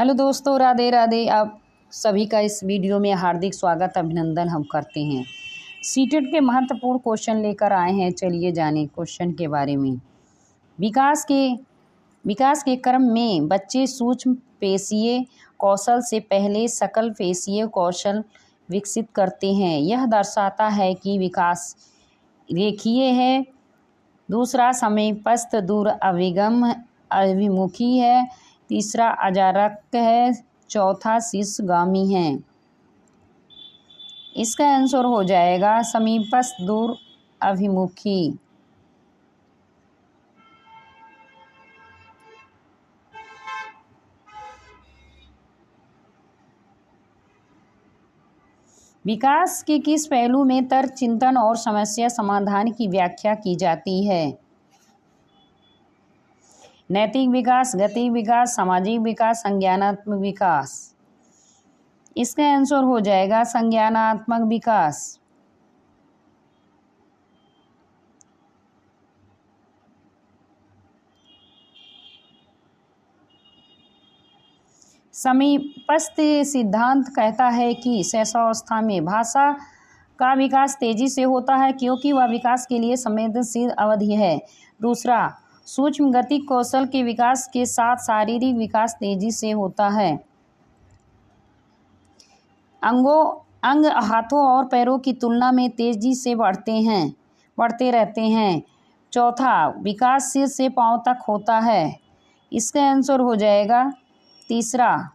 Hello दोस्तों, राधे राधे। आप सभी का इस वीडियो में हार्दिक स्वागत अभिनंदन हम करते हैं। सीटेट के महत्वपूर्ण क्वेश्चन लेकर आए हैं। चलिए जानें क्वेश्चन के बारे में। विकास के क्रम में बच्चे सूक्ष्म पेशीय कौशल से पहले सकल पेशीय कौशल विकसित करते हैं। यह दर्शाता है कि विकास रेखीय है। दूसरा, समीपस्थ दूर अभिमुखी है। तीसरा, अजारक है। चौथा, शीर्षगामी है। इसका आंसर हो जाएगा समीपस्थ दूर अभिमुखी। विकास के किस पहलू में तर्क, चिंतन और समस्या समाधान की व्याख्या की जाती है? नैतिक विकास, गति विकास, सामाजिक विकास, संज्ञानात्मक विकास। इसका आंसर हो जाएगा संज्ञानात्मक विकास। समीपस्थ सिद्धांत कहता है कि शैशवावस्था में भाषा का विकास तेजी से होता है क्योंकि वह विकास के लिए संवेदनशील अवधि है। दूसरा, सूक्ष्म गति कौशल के विकास के साथ शारीरिक विकास तेजी से होता है। अंग हाथों और पैरों की तुलना में तेजी से बढ़ते रहते हैं। चौथा, विकास सिर से पांव तक होता है। इसका आंसर हो जाएगा तीसरा।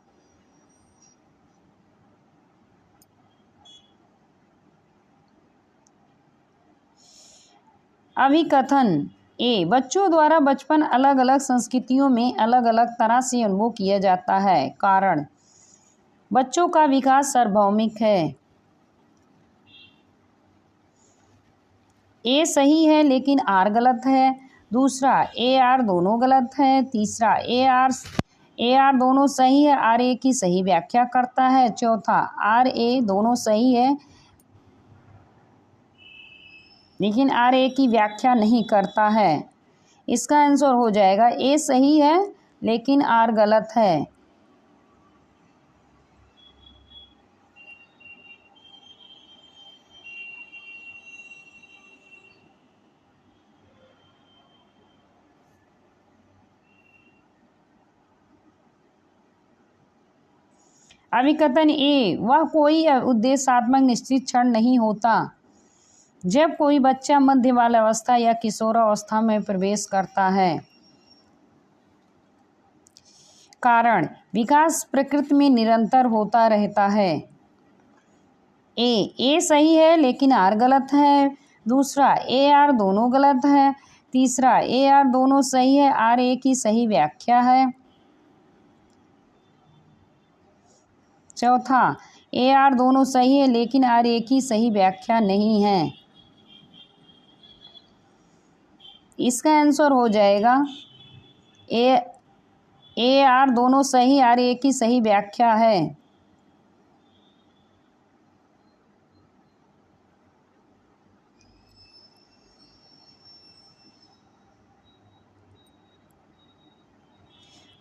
अभिकथन ए, बच्चों द्वारा बचपन अलग अलग संस्कृतियों में अलग अलग तरह से अनुभव किया जाता है। कारण, बच्चों का विकास सार्वभौमिक है। ए सही है लेकिन आर गलत है। दूसरा, ए आर दोनों गलत है। तीसरा, ए आर दोनों सही है, आर ए की सही व्याख्या करता है। चौथा, आर ए दोनों सही है लेकिन आर ए की व्याख्या नहीं करता है। इसका आंसर हो जाएगा ए सही है लेकिन आर गलत है। अभिकथन ए, वह कोई उद्देश्यात्मक निश्चित क्षण नहीं होता जब कोई बच्चा मध्य बाल्यावस्था या किशोरावस्था में प्रवेश करता है। कारण, विकास प्रकृति में निरंतर होता रहता है। ए सही है लेकिन आर गलत है। दूसरा, ए आर दोनों गलत है। तीसरा, ए आर दोनों सही है, आर ए की सही व्याख्या है। चौथा, ए आर दोनों सही है लेकिन आर ए की सही व्याख्या नहीं है। इसका आंसर हो जाएगा ए आर दोनों सही, आर ए की सही व्याख्या है।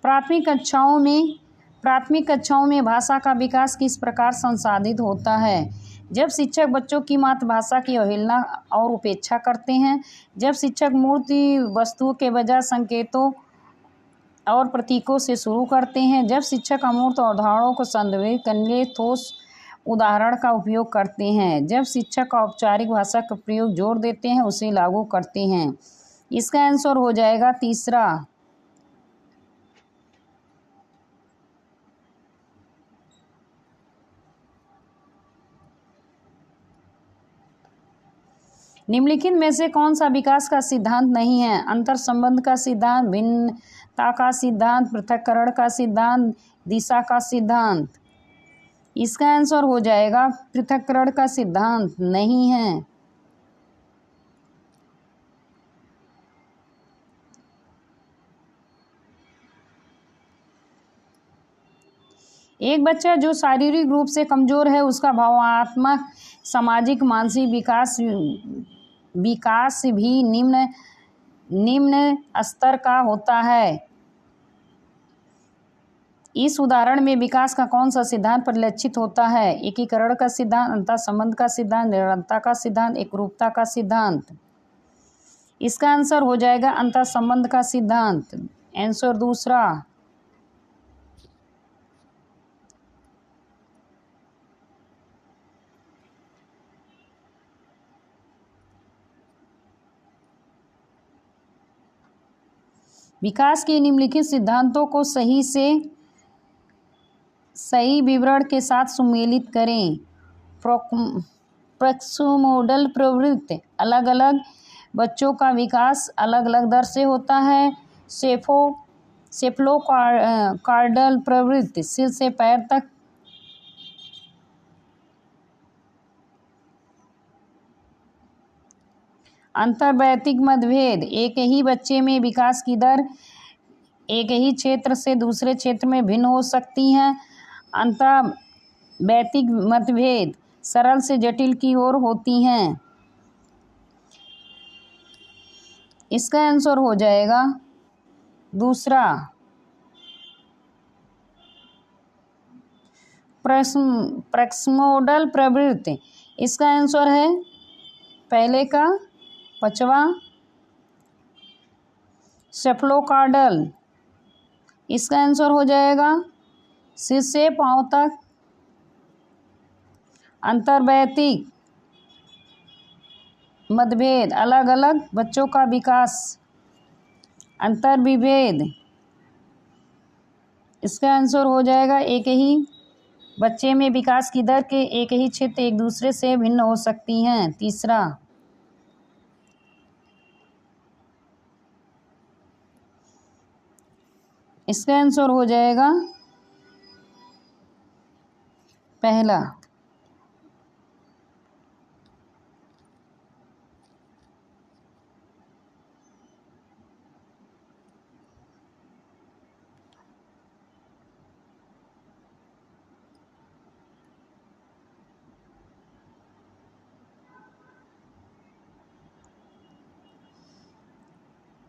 प्राथमिक कक्षाओं में भाषा का विकास किस प्रकार संसाधित होता है? जब शिक्षक बच्चों की मातृभाषा की अवहेलना और उपेक्षा करते हैं। जब शिक्षक मूर्ति वस्तुओं के बजाय संकेतों और प्रतीकों से शुरू करते हैं। जब शिक्षक अमूर्त उदाहरणों को संदर्भित करने के लिए ठोस उदाहरण का उपयोग करते हैं। जब शिक्षक औपचारिक भाषा का प्रयोग जोर देते हैं, उसे लागू करते हैं। इसका आंसर हो जाएगा तीसरा। निम्नलिखित में से कौन सा विकास का सिद्धांत नहीं है? अंतर संबंध का सिद्धांत, भिन्नता का सिद्धांत, पृथक्करण का सिद्धांत, दिशा का सिद्धांत। इसका आंसर हो जाएगा पृथक्करण का सिद्धांत नहीं है। एक बच्चा जो शारीरिक रूप से कमजोर है, उसका भावनात्मक, सामाजिक, मानसिक विकास भी निम्न स्तर का होता है। इस उदाहरण में विकास का कौन सा सिद्धांत परिलक्षित होता है? एकीकरण का सिद्धांत, अंतः संबंध का सिद्धांत, निरंतरता का सिद्धांत, एकरूपता का सिद्धांत। इसका आंसर हो जाएगा अंतः संबंध का सिद्धांत। आंसर दूसरा। विकास के निम्नलिखित सिद्धांतों को सही विवरण के साथ सुमेलित करें। प्रोक्सोमोडल प्रवृत्ति, अलग अलग बच्चों का विकास अलग अलग दर से होता है। सेफ्लोकार्डल प्रवृत्ति, सिर से पैर तक अंतर्वैयक्तिक मतभेद, एक ही बच्चे में विकास की दर एक ही क्षेत्र से दूसरे क्षेत्र में भिन्न हो सकती हैं। अंतर्वैयक्तिक मतभेद सरल से जटिल की ओर होती हैं। इसका आंसर हो जाएगा दूसरा। प्रोक्सोमोडल प्रवृत्ति, इसका आंसर है पहले का पांचवा। सेफ्लोकार्डल, इसका आंसर हो जाएगा सिर से पांव तक। अंतर्वैयक्तिक मतभेद, अलग अलग बच्चों का विकास। अंतर्विभेद, इसका आंसर हो जाएगा एक ही बच्चे में विकास की दर के एक ही क्षेत्र एक दूसरे से भिन्न हो सकती हैं। तीसरा। इसका आंसर हो जाएगा पहला।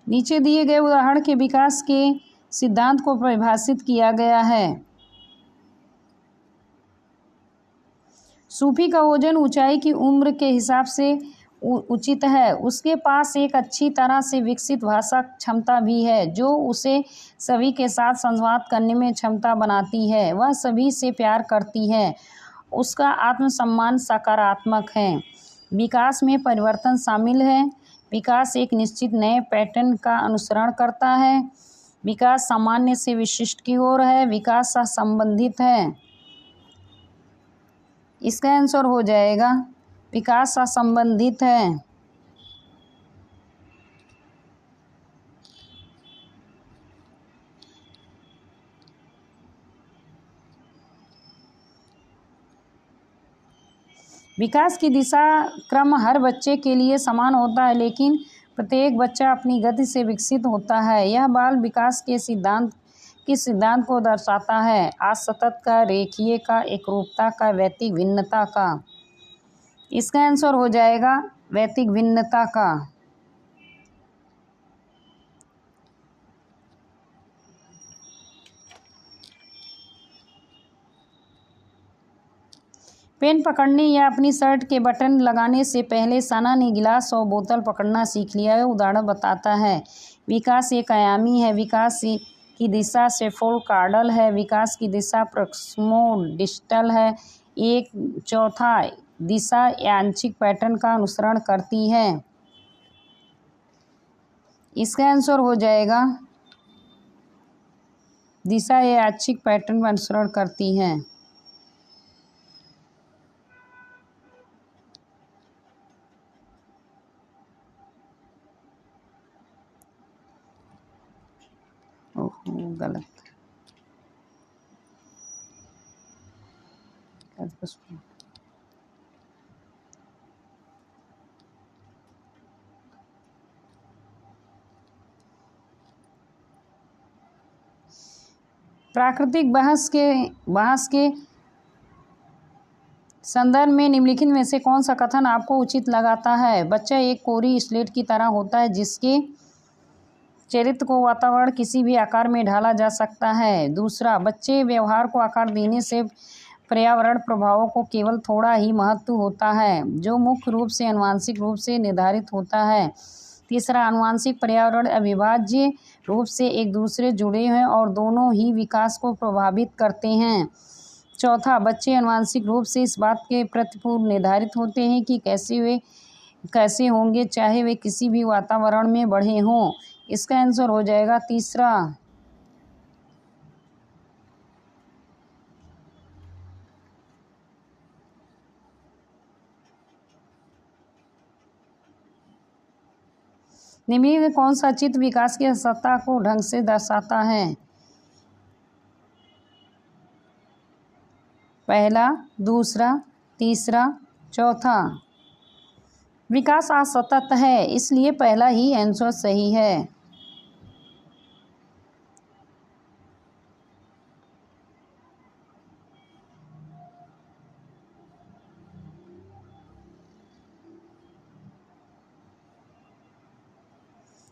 नीचे दिए गए उदाहरण के विकास के सिद्धांत को परिभाषित किया गया है। सूफी का वजन ऊंचाई की उम्र के हिसाब से उचित है। उसके पास एक अच्छी तरह से विकसित भाषा क्षमता भी है जो उसे सभी के साथ संवाद करने में क्षमता बनाती है। वह सभी से प्यार करती है। उसका आत्मसम्मान सकारात्मक है। विकास में परिवर्तन शामिल है। विकास एक निश्चित नए पैटर्न का अनुसरण करता है। विकास सामान्य से विशिष्ट की ओर है। विकास सहसंबंधित है। इसका आंसर हो जाएगा विकास सहसंबंधित है। विकास की दिशा क्रम हर बच्चे के लिए समान होता है, लेकिन प्रत्येक बच्चा अपनी गति से विकसित होता है। यह बाल विकास के सिद्धांत को दर्शाता है। असतत का, रेखीय का, एकरूपता का, वैयक्तिक भिन्नता का। इसका आंसर हो जाएगा वैयक्तिक भिन्नता का। पेन पकड़ने या अपनी शर्ट के बटन लगाने से पहले सना ने गिलास और बोतल पकड़ना सीख लिया है। उदाहरण बताता है। विकास एक आयामी है। विकास की दिशा सेफ्लोकार्डल है। विकास की दिशा प्रोक्सोमोडिस्टल है। एक चौथा दिशा यादृच्छिक पैटर्न का अनुसरण करती है। इसका आंसर हो जाएगा दिशा यादृच्छिक पैटर्न का अनुसरण करती है। गलत। प्राकृतिक बहस के संदर्भ में निम्नलिखित में से कौन सा कथन आपको उचित लगाता है? बच्चा एक कोरी स्लेट की तरह होता है जिसके चरित्र को वातावरण किसी भी आकार में ढाला जा सकता है। दूसरा, बच्चे व्यवहार को आकार देने से पर्यावरण प्रभावों को केवल थोड़ा ही महत्व होता है, जो मुख्य रूप से आनुवंशिक रूप से निर्धारित होता है। तीसरा, आनुवंशिक पर्यावरण अविभाज्य रूप से एक दूसरे जुड़े हैं और दोनों ही विकास को प्रभावित करते हैं। चौथा, बच्चे आनुवंशिक रूप से इस बात के प्रति पूर्व निर्धारित होते हैं कि कैसे होंगे, चाहे वे किसी भी वातावरण में बढ़े हों। इसका आंसर हो जाएगा तीसरा। निम्नलिखित में कौन सा चित्र विकास की सत्ता को ढंग से दर्शाता है? पहला, दूसरा, तीसरा, चौथा। विकास असतत है, इसलिए पहला ही आंसर सही है।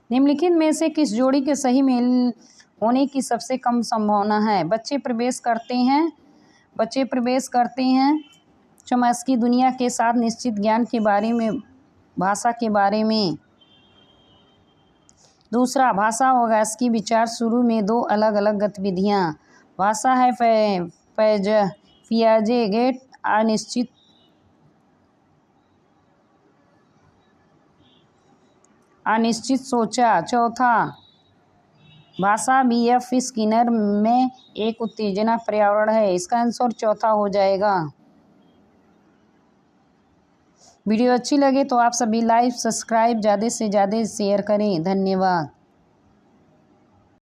निम्नलिखित में से किस जोड़ी के सही मेल होने की सबसे कम संभावना है? बच्चे प्रवेश करते हैं चॉम्स्की दुनिया के साथ निश्चित ज्ञान के बारे में, भाषा के बारे में। दूसरा, भाषा वोगास्की विचार शुरू में दो अलग अलग गतिविधियां। भाषा है पियाजेट अनिश्चित सोचा। चौथा, भाषा बीएफ स्किनर में एक उत्तेजना पर्यावरण है। इसका आंसर चौथा हो जाएगा। वीडियो अच्छी लगे तो आप सभी लाइक, सब्सक्राइब ज़्यादा से ज़्यादा शेयर करें। धन्यवाद।